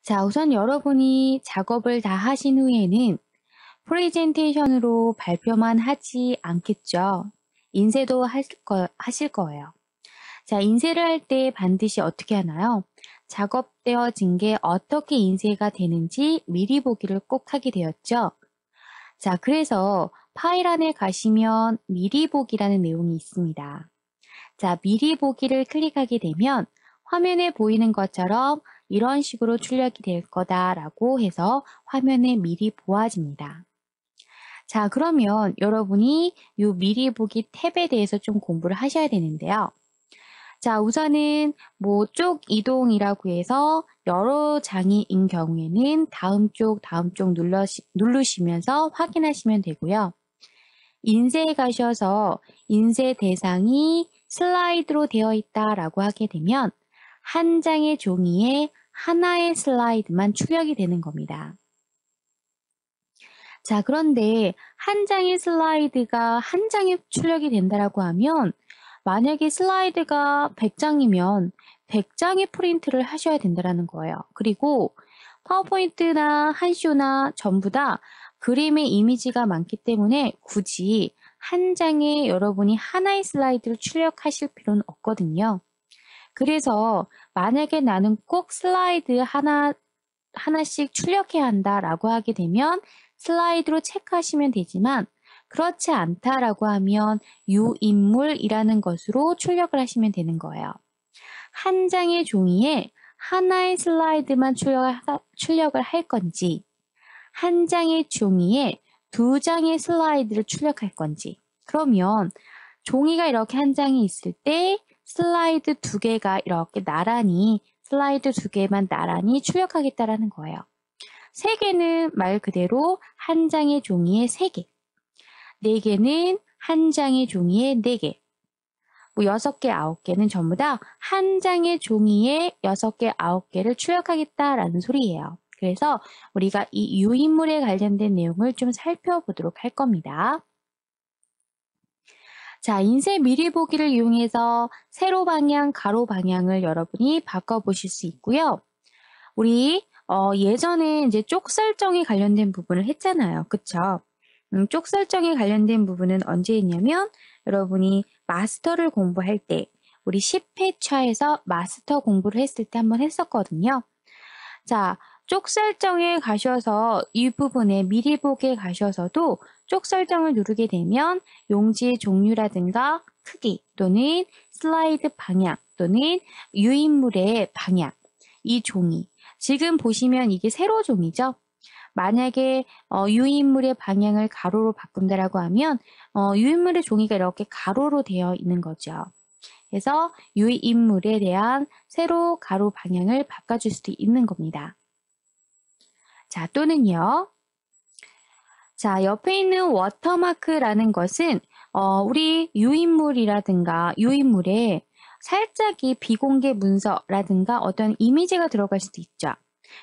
자, 우선 여러분이 작업을 다 하신 후에는 프레젠테이션으로 발표만 하지 않겠죠. 인쇄도 하실 거예요. 자, 인쇄를 할 때 반드시 어떻게 하나요? 작업되어진 게 어떻게 인쇄가 되는지 미리 보기를 꼭 하게 되었죠. 자, 그래서 파일 안에 가시면 미리 보기라는 내용이 있습니다. 자, 미리 보기를 클릭하게 되면 화면에 보이는 것처럼 이런 식으로 출력이 될 거다라고 해서 화면에 미리 보아집니다. 자, 그러면 여러분이 이 미리 보기 탭에 대해서 좀 공부를 하셔야 되는데요. 자, 우선은 쪽 이동이라고 해서 여러 장인 경우에는 다음 쪽 누르시면서 확인하시면 되고요. 인쇄에 가셔서 인쇄 대상이 슬라이드로 되어 있다라고 하게 되면 한 장의 종이에 하나의 슬라이드만 출력이 되는 겁니다. 자, 그런데 한 장의 슬라이드가 한 장에 출력이 된다라고 하면 만약에 슬라이드가 100장이면 100장의 프린트를 하셔야 된다라는 거예요. 그리고 파워포인트나 한쇼나 전부 다 그림의 이미지가 많기 때문에 굳이 한 장에 여러분이 하나의 슬라이드를 출력하실 필요는 없거든요. 그래서 만약에 나는 꼭 슬라이드 하나씩 출력해야 한다라고 하게 되면 슬라이드로 체크하시면 되지만 그렇지 않다라고 하면 유인물이라는 것으로 출력을 하시면 되는 거예요. 한 장의 종이에 하나의 슬라이드만 출력을 할 건지 한 장의 종이에 두 장의 슬라이드를 출력할 건지 그러면 종이가 이렇게 한 장이 있을 때 슬라이드 두 개가 이렇게 나란히 슬라이드 두 개만 나란히 출력하겠다라는 거예요. 세 개는 말 그대로 한 장의 종이에 세 개, 네 개는 한 장의 종이에 네 개, 6개, 9개는 전부 다 한 장의 종이에 6개, 9개를 출력하겠다라는 소리예요. 그래서 우리가 이 유인물에 관련된 내용을 좀 살펴보도록 할 겁니다. 자, 인쇄 미리 보기를 이용해서 세로 방향, 가로 방향을 여러분이 바꿔보실 수 있고요. 우리 예전에 이제 쪽 설정에 관련된 부분을 했잖아요. 그쵸? 쪽 설정에 관련된 부분은 언제 했냐면 여러분이 마스터를 공부할 때 우리 10회차에서 마스터 공부를 했을 때 한번 했었거든요. 자, 쪽 설정에 가셔서 이 부분에 미리 보기에 가셔서도 쪽 설정을 누르게 되면 용지의 종류라든가 크기 또는 슬라이드 방향 또는 유인물의 방향, 이 종이 지금 보시면 이게 세로 종이죠. 만약에 유인물의 방향을 가로로 바꾼다라고 하면 유인물의 종이가 이렇게 가로로 되어 있는 거죠. 그래서 유인물에 대한 세로, 가로 방향을 바꿔줄 수도 있는 겁니다. 자, 또는요. 자, 옆에 있는 워터마크라는 것은 우리 유인물이라든가 유인물에 살짝이 비공개 문서라든가 어떤 이미지가 들어갈 수도 있죠.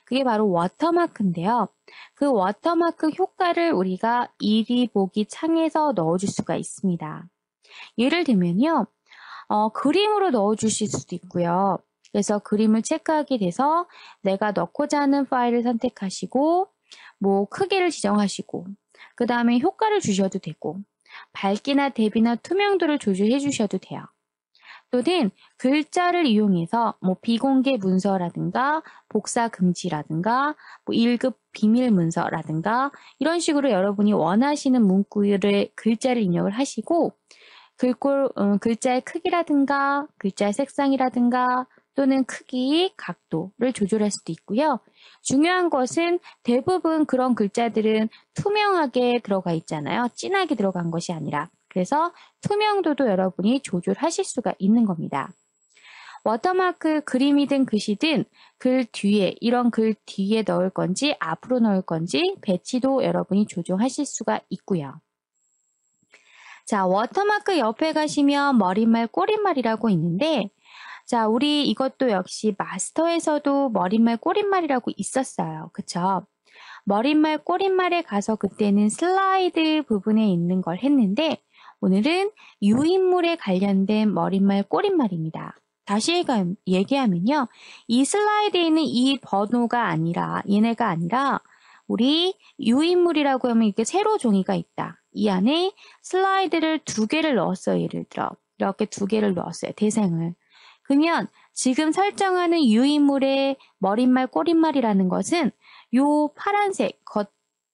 그게 바로 워터마크인데요. 그 워터마크 효과를 우리가 이리 보기 창에서 넣어줄 수가 있습니다. 예를 들면요. 그림으로 넣어주실 수도 있고요. 그래서 그림을 체크하게 돼서 내가 넣고자 하는 파일을 선택하시고 크기를 지정하시고 그 다음에 효과를 주셔도 되고 밝기나 대비나 투명도를 조절해 주셔도 돼요. 또는 글자를 이용해서 비공개 문서라든가 복사 금지라든가 1급 비밀 문서라든가 이런 식으로 여러분이 원하시는 문구의 글자를 입력을 하시고 글자의 크기라든가 글자의 색상이라든가 또는 크기, 각도를 조절할 수도 있고요. 중요한 것은 대부분 그런 글자들은 투명하게 들어가 있잖아요. 진하게 들어간 것이 아니라. 그래서 투명도도 여러분이 조절하실 수가 있는 겁니다. 워터마크 그림이든 글씨든 이런 글 뒤에 넣을 건지 앞으로 넣을 건지 배치도 여러분이 조정하실 수가 있고요. 자, 워터마크 옆에 가시면 머릿말, 꼬릿말이라고 있는데 자, 우리 이것도 역시 마스터에서도 머릿말, 꼬릿말이라고 있었어요. 그쵸? 머릿말, 꼬릿말에 가서 그때는 슬라이드 부분에 있는 걸 했는데 오늘은 유인물에 관련된 머릿말, 꼬릿말입니다. 다시 얘기하면요. 이 슬라이드에 있는 이 번호가 아니라, 얘네가 아니라, 우리 유인물이라고 하면 이렇게 세로 종이가 있다. 이 안에 슬라이드를 2개를 넣었어요. 예를 들어. 이렇게 2개를 넣었어요. 대상을. 그러면 지금 설정하는 유인물의 머릿말, 꼬릿말이라는 것은 요 파란색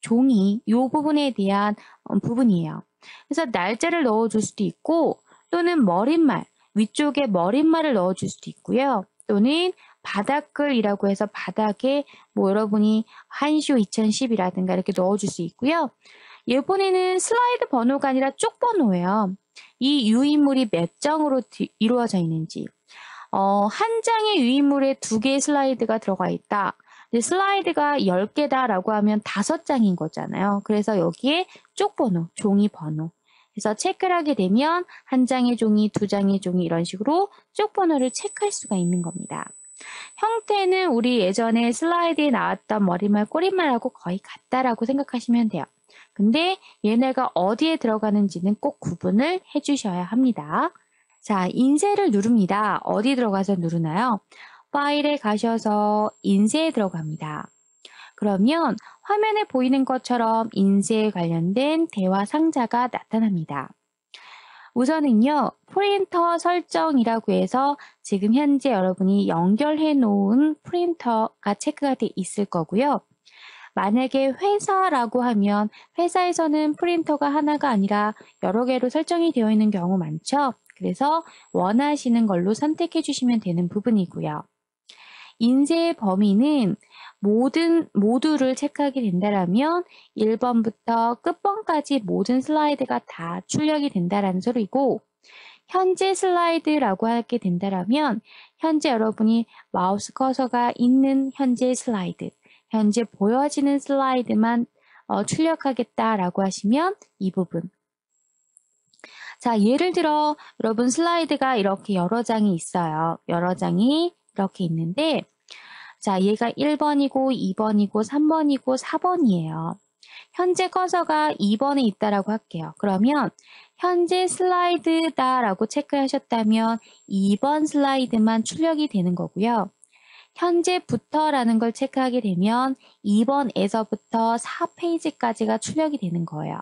종이 요 부분에 대한 부분이에요. 그래서 날짜를 넣어줄 수도 있고 또는 머릿말, 위쪽에 머릿말을 넣어줄 수도 있고요. 또는 바닥글이라고 해서 바닥에 뭐 여러분이 한쇼 2010이라든가 이렇게 넣어줄 수 있고요. 이번에는 슬라이드 번호가 아니라 쪽 번호예요. 이 유인물이 몇 장으로 이루어져 있는지. 한 장의 유인물에 2개의 슬라이드가 들어가 있다. 슬라이드가 10개다라고 하면 5장인 거잖아요. 그래서 여기에 쪽 번호, 종이 번호. 그래서 체크를 하게 되면 한 장의 종이, 2장의 종이 이런 식으로 쪽 번호를 체크할 수가 있는 겁니다. 형태는 우리 예전에 슬라이드에 나왔던 머리말, 꼬리말하고 거의 같다라고 생각하시면 돼요. 근데 얘네가 어디에 들어가는지는 꼭 구분을 해주셔야 합니다. 자, 인쇄를 누릅니다. 어디 들어가서 누르나요? 파일에 가셔서 인쇄에 들어갑니다. 그러면 화면에 보이는 것처럼 인쇄에 관련된 대화 상자가 나타납니다. 우선은요, 프린터 설정이라고 해서 지금 현재 여러분이 연결해 놓은 프린터가 체크가 돼 있을 거고요. 만약에 회사라고 하면 회사에서는 프린터가 하나가 아니라 여러 개로 설정이 되어 있는 경우 많죠. 그래서 원하시는 걸로 선택해 주시면 되는 부분이고요. 인쇄의 범위는 모두를 체크하게 된다면 1번부터 끝번까지 모든 슬라이드가 다 출력이 된다라는 소리고, 현재 슬라이드라고 하게 된다면 현재 여러분이 마우스 커서가 있는 현재 슬라이드, 현재 보여지는 슬라이드만 출력하겠다라고 하시면 이 부분. 자, 예를 들어 여러분 슬라이드가 이렇게 여러 장이 있어요. 여러 장이 이렇게 있는데, 자, 얘가 1번이고 2번이고 3번이고 4번이에요. 현재 커서가 2번에 있다라고 할게요. 그러면 현재 슬라이드다라고 체크하셨다면 2번 슬라이드만 출력이 되는 거고요. 현재부터라는 걸 체크하게 되면 2번에서부터 4페이지까지가 출력이 되는 거예요.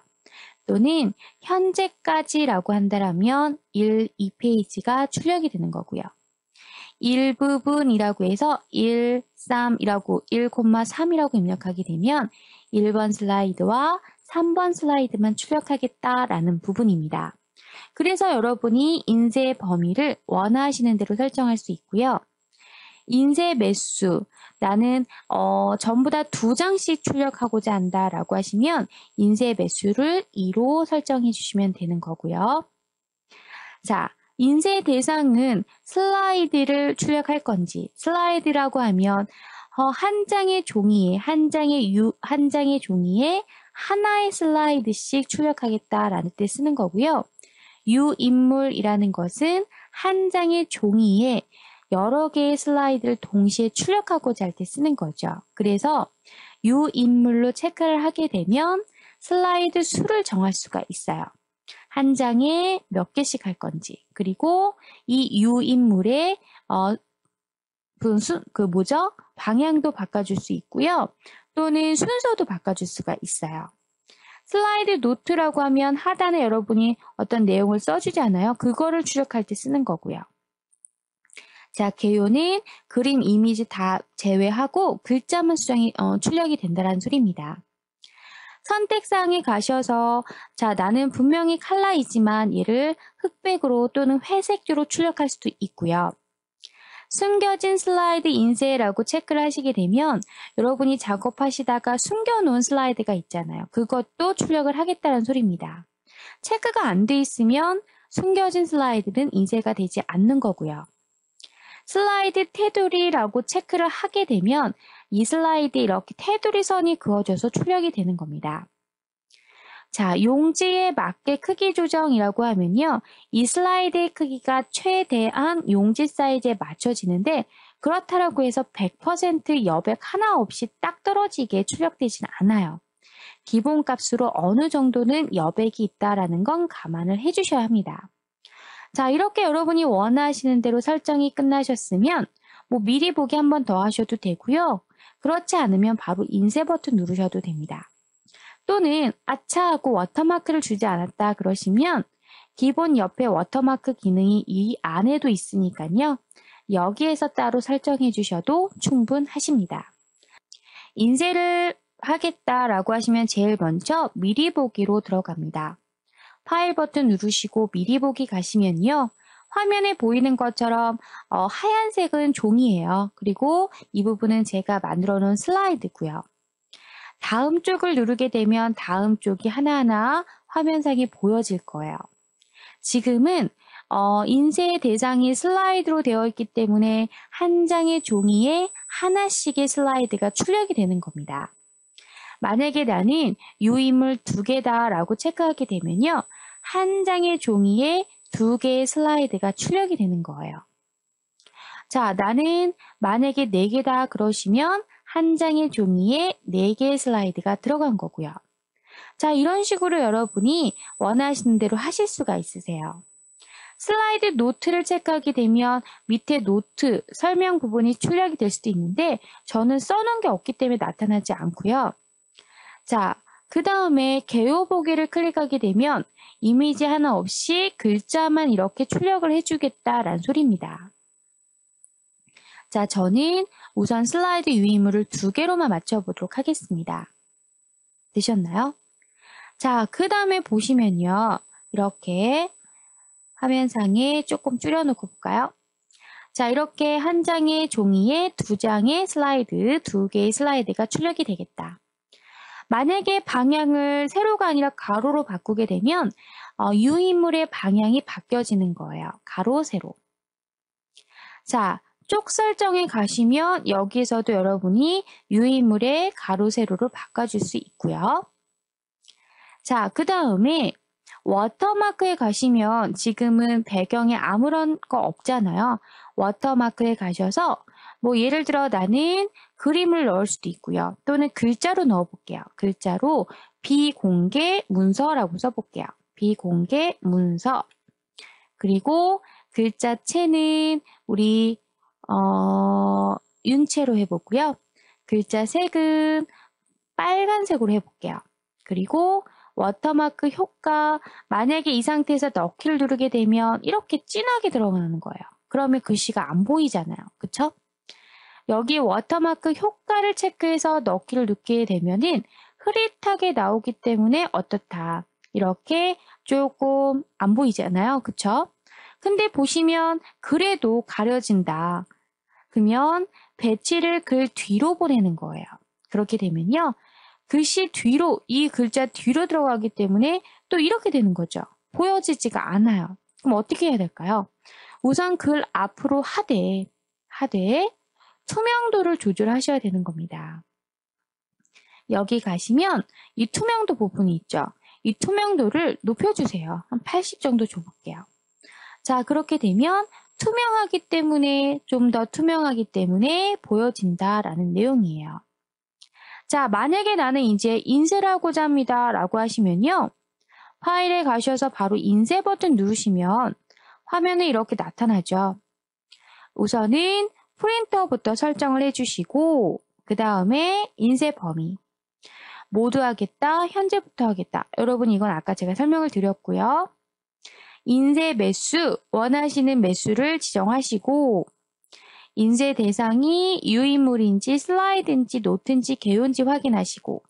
또는 현재까지라고 한다면 1, 2페이지가 출력이 되는 거고요. 일부분이라고 해서 1, 3이라고 1,3이라고 입력하게 되면 1번 슬라이드와 3번 슬라이드만 출력하겠다라는 부분입니다. 그래서 여러분이 인쇄 범위를 원하시는 대로 설정할 수 있고요. 인쇄 매수, 나는 전부 다 2장씩 출력하고자 한다라고 하시면 인쇄 매수를 2로 설정해 주시면 되는 거고요. 자, 인쇄 대상은 슬라이드를 출력할 건지, 슬라이드라고 하면 한 장의 종이에 한 장의 종이에 하나의 슬라이드씩 출력하겠다라는 때 쓰는 거고요. 유인물이라는 것은 한 장의 종이에 여러 개의 슬라이드를 동시에 출력하고자 할 때 쓰는 거죠. 그래서 유인물로 체크를 하게 되면 슬라이드 수를 정할 수가 있어요. 한 장에 몇 개씩 할 건지, 그리고 이 유인물의 방향도 바꿔줄 수 있고요. 또는 순서도 바꿔줄 수가 있어요. 슬라이드 노트라고 하면 하단에 여러분이 어떤 내용을 써주잖아요. 그거를 출력할 때 쓰는 거고요. 자, 개요는 그림, 이미지 다 제외하고 글자만 출력이 된다는 소리입니다. 선택사항에 가셔서 자, 나는 분명히 컬러이지만 얘를 흑백으로 또는 회색으로 출력할 수도 있고요. 숨겨진 슬라이드 인쇄라고 체크를 하시게 되면 여러분이 작업하시다가 숨겨놓은 슬라이드가 있잖아요. 그것도 출력을 하겠다는 소리입니다. 체크가 안 돼 있으면 숨겨진 슬라이드는 인쇄가 되지 않는 거고요. 슬라이드 테두리라고 체크를 하게 되면 이 슬라이드에 이렇게 테두리 선이 그어져서 출력이 되는 겁니다. 자, 용지에 맞게 크기 조정이라고 하면요. 이 슬라이드의 크기가 최대한 용지 사이즈에 맞춰지는데 그렇다라고 해서 100% 여백 하나 없이 딱 떨어지게 출력되진 않아요. 기본값으로 어느 정도는 여백이 있다라는 건 감안을 해주셔야 합니다. 자, 이렇게 여러분이 원하시는 대로 설정이 끝나셨으면 뭐 미리 보기 한 번 더 하셔도 되고요. 그렇지 않으면 바로 인쇄 버튼 누르셔도 됩니다. 또는 아차 하고 워터마크를 주지 않았다 그러시면 기본 옆에 워터마크 기능이 이 안에도 있으니까요. 여기에서 따로 설정해 주셔도 충분하십니다. 인쇄를 하겠다라고 하시면 제일 먼저 미리 보기로 들어갑니다. 파일 버튼 누르시고 미리 보기 가시면요. 화면에 보이는 것처럼 하얀색은 종이에요. 그리고 이 부분은 제가 만들어 놓은 슬라이드고요. 다음 쪽을 누르게 되면 다음 쪽이 하나하나 화면상에 보여질 거예요. 지금은 인쇄 대상이 슬라이드로 되어 있기 때문에 한 장의 종이에 하나씩의 슬라이드가 출력이 되는 겁니다. 만약에 나는 유인물 2개다 라고 체크하게 되면요. 한 장의 종이에 2개의 슬라이드가 출력이 되는 거예요. 자, 나는 만약에 4개다 그러시면 한 장의 종이에 4개의 슬라이드가 들어간 거고요. 자, 이런 식으로 여러분이 원하시는 대로 하실 수가 있으세요. 슬라이드 노트를 체크하게 되면 밑에 노트, 설명 부분이 출력이 될 수도 있는데 저는 써놓은 게 없기 때문에 나타나지 않고요. 자, 그 다음에 개요 보기를 클릭하게 되면 이미지 하나 없이 글자만 이렇게 출력을 해주겠다라는 소리입니다. 자, 저는 우선 슬라이드 유인물을 2개로만 맞춰보도록 하겠습니다. 되셨나요? 자, 그 다음에 보시면요. 이렇게 화면상에 조금 줄여놓고 볼까요? 자, 이렇게 한 장의 종이에 2장의 슬라이드, 2개의 슬라이드가 출력이 되겠다. 만약에 방향을 세로가 아니라 가로로 바꾸게 되면 유인물의 방향이 바뀌어지는 거예요. 가로, 세로. 자, 쪽 설정에 가시면 여기서도 여러분이 유인물의 가로, 세로를 바꿔줄 수 있고요. 자, 그 다음에 워터마크에 가시면 지금은 배경에 아무런 거 없잖아요. 워터마크에 가셔서 뭐 예를 들어 나는 그림을 넣을 수도 있고요. 또는 글자로 넣어볼게요. 글자로 비공개 문서라고 써볼게요. 비공개 문서. 그리고 글자체는 우리 윤체로 해보고요. 글자 색은 빨간색으로 해볼게요. 그리고 워터마크 효과, 만약에 이 상태에서 넣기를 누르게 되면 이렇게 진하게 들어가는 거예요. 그러면 글씨가 안 보이잖아요. 그쵸? 여기 워터마크 효과를 체크해서 넣기를 누르게 되면은 흐릿하게 나오기 때문에 어떻다. 이렇게 조금 안 보이잖아요. 그쵸? 근데 보시면 그래도 가려진다. 그러면 배치를 글 뒤로 보내는 거예요. 그렇게 되면요. 글씨 뒤로, 이 글자 뒤로 들어가기 때문에 또 이렇게 되는 거죠. 보여지지가 않아요. 그럼 어떻게 해야 될까요? 우선 글 앞으로 하되 투명도를 조절하셔야 되는 겁니다. 여기 가시면 이 투명도 부분이 있죠. 이 투명도를 높여주세요. 한 80 정도 줘볼게요. 자, 그렇게 되면 투명하기 때문에, 좀 더 투명하기 때문에 보여진다라는 내용이에요. 자, 만약에 나는 이제 인쇄를 하고자 합니다 라고 하시면요. 파일에 가셔서 바로 인쇄 버튼 누르시면 화면에 이렇게 나타나죠. 우선은 프린터부터 설정을 해주시고 그 다음에 인쇄 범위 모두 하겠다, 현재부터 하겠다. 여러분 이건 아까 제가 설명을 드렸고요. 인쇄 매수, 원하시는 매수를 지정하시고 인쇄 대상이 유인물인지 슬라이드인지 노트인지 개요인지 확인하시고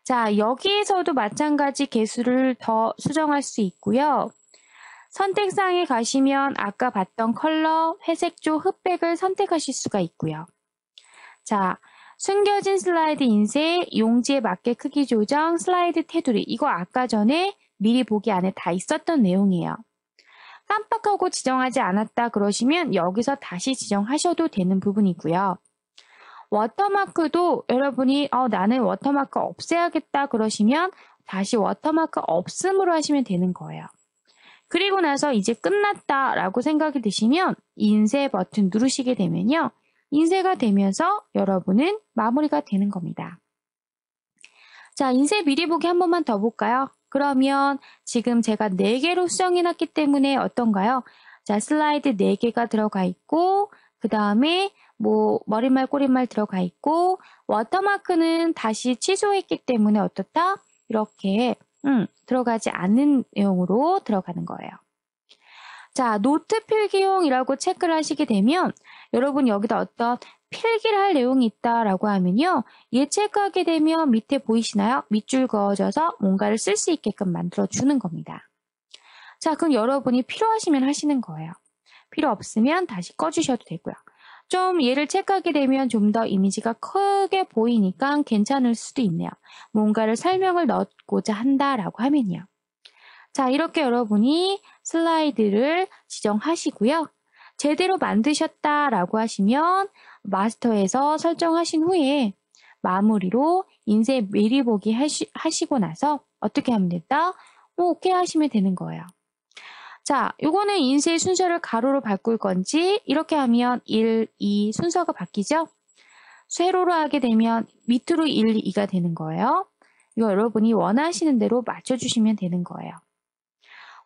자, 여기에서도 마찬가지 개수를 더 수정할 수 있고요. 선택상에 가시면 아까 봤던 컬러, 회색조, 흑백을 선택하실 수가 있고요. 자, 숨겨진 슬라이드 인쇄, 용지에 맞게 크기 조정, 슬라이드 테두리 이거 아까 전에 미리 보기 안에 다 있었던 내용이에요. 깜빡하고 지정하지 않았다 그러시면 여기서 다시 지정하셔도 되는 부분이고요. 워터마크도 여러분이 나는 워터마크 없애야겠다 그러시면 다시 워터마크 없음으로 하시면 되는 거예요. 그리고 나서 이제 끝났다라고 생각이 드시면 인쇄 버튼 누르시게 되면요. 인쇄가 되면서 여러분은 마무리가 되는 겁니다. 자, 인쇄 미리 보기 한 번만 더 볼까요? 그러면 지금 제가 4개로 수정해놨기 때문에 어떤가요? 자, 슬라이드 4개가 들어가 있고, 그 다음에 뭐 머릿말, 꼬릿말 들어가 있고, 워터마크는 다시 취소했기 때문에 어떻다? 이렇게 들어가지 않는 내용으로 들어가는 거예요. 자, 노트 필기용이라고 체크를 하시게 되면 여러분 여기다 어떤 필기를 할 내용이 있다라고 하면요. 얘 체크하게 되면 밑에 보이시나요? 밑줄 그어져서 뭔가를 쓸 수 있게끔 만들어주는 겁니다. 자, 그럼 여러분이 필요하시면 하시는 거예요. 필요 없으면 다시 꺼주셔도 되고요. 좀 얘를 체크하게 되면 좀 더 이미지가 크게 보이니까 괜찮을 수도 있네요. 뭔가를 설명을 넣고자 한다라고 하면요. 자, 이렇게 여러분이 슬라이드를 지정하시고요. 제대로 만드셨다라고 하시면 마스터에서 설정하신 후에 마무리로 인쇄 미리 보기 하시고 나서 어떻게 하면 된다? 오케이 하시면 되는 거예요. 자, 요거는 인쇄 순서를 가로로 바꿀 건지 이렇게 하면 1, 2 순서가 바뀌죠? 세로로 하게 되면 밑으로 1, 2가 되는 거예요. 이거 여러분이 원하시는 대로 맞춰주시면 되는 거예요.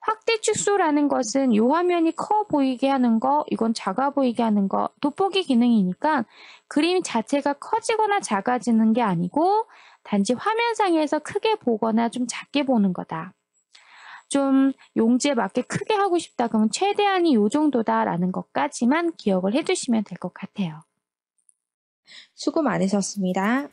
확대 축소라는 것은 이 화면이 커 보이게 하는 거, 이건 작아 보이게 하는 거, 돋보기 기능이니까 그림 자체가 커지거나 작아지는 게 아니고 단지 화면상에서 크게 보거나 좀 작게 보는 거다. 좀 용지에 맞게 크게 하고 싶다 그러면 최대한이 이 정도다라는 것까지만 기억을 해두시면 될 것 같아요. 수고 많으셨습니다.